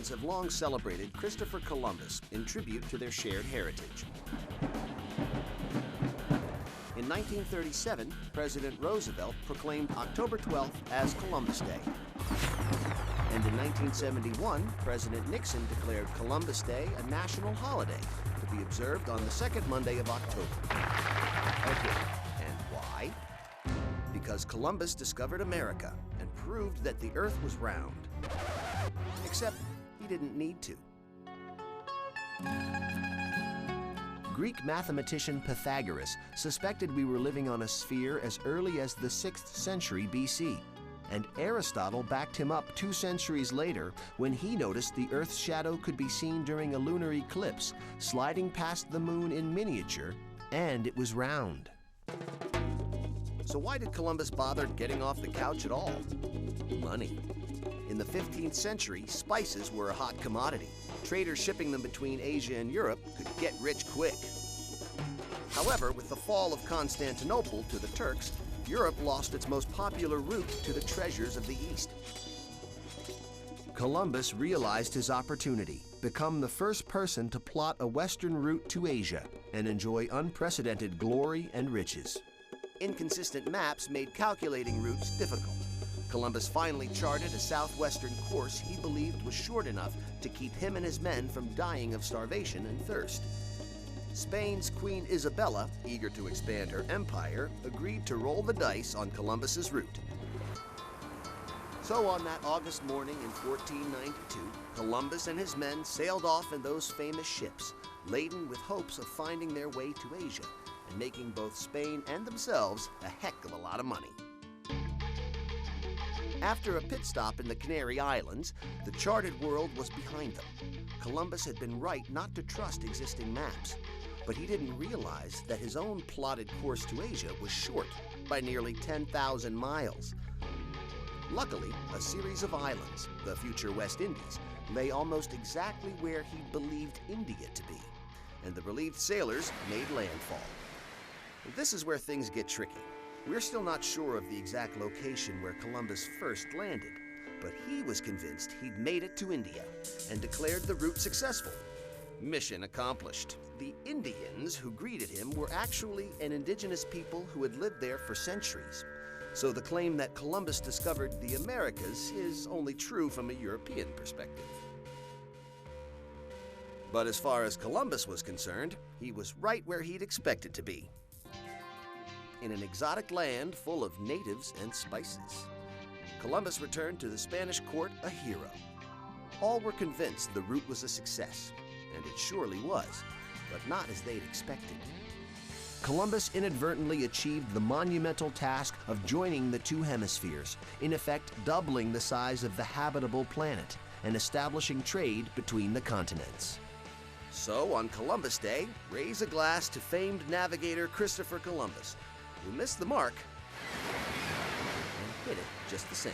Americans have long celebrated Christopher Columbus in tribute to their shared heritage. In 1937, President Roosevelt proclaimed October 12th as Columbus Day. And in 1971, President Nixon declared Columbus Day a national holiday to be observed on the second Monday of October. Okay, and why? Because Columbus discovered America and proved that the Earth was round. Except he didn't need to. Greek mathematician Pythagoras suspected we were living on a sphere as early as the 6th century BC, and Aristotle backed him up 2 centuries later when he noticed the Earth's shadow could be seen during a lunar eclipse, sliding past the moon in miniature, and it was round. So why did Columbus bother getting off the couch at all? Money. In the 15th century, spices were a hot commodity. Traders shipping them between Asia and Europe could get rich quick. However, with the fall of Constantinople to the Turks, Europe lost its most popular route to the treasures of the East. Columbus realized his opportunity, become the first person to plot a western route to Asia and enjoy unprecedented glory and riches. Inconsistent maps made calculating routes difficult. Columbus finally charted a southwestern course he believed was short enough to keep him and his men from dying of starvation and thirst. Spain's Queen Isabella, eager to expand her empire, agreed to roll the dice on Columbus's route. So on that August morning in 1492, Columbus and his men sailed off in those famous ships, laden with hopes of finding their way to Asia and making both Spain and themselves a heck of a lot of money. After a pit stop in the Canary Islands, the charted world was behind them. Columbus had been right not to trust existing maps, but he didn't realize that his own plotted course to Asia was short by nearly 10,000 miles. Luckily, a series of islands, the future West Indies, lay almost exactly where he believed India to be, and the relieved sailors made landfall. This is where things get tricky. We're still not sure of the exact location where Columbus first landed, but he was convinced he'd made it to India and declared the route successful. Mission accomplished. The Indians who greeted him were actually an indigenous people who had lived there for centuries. So the claim that Columbus discovered the Americas is only true from a European perspective. But as far as Columbus was concerned, he was right where he'd expected to be. In an exotic land full of natives and spices. Columbus returned to the Spanish court a hero. All were convinced the route was a success, and it surely was, but not as they'd expected. Columbus inadvertently achieved the monumental task of joining the 2 hemispheres, in effect doubling the size of the habitable planet and establishing trade between the continents. So on Columbus Day, raise a glass to famed navigator Christopher Columbus, who missed the mark and hit it just the same.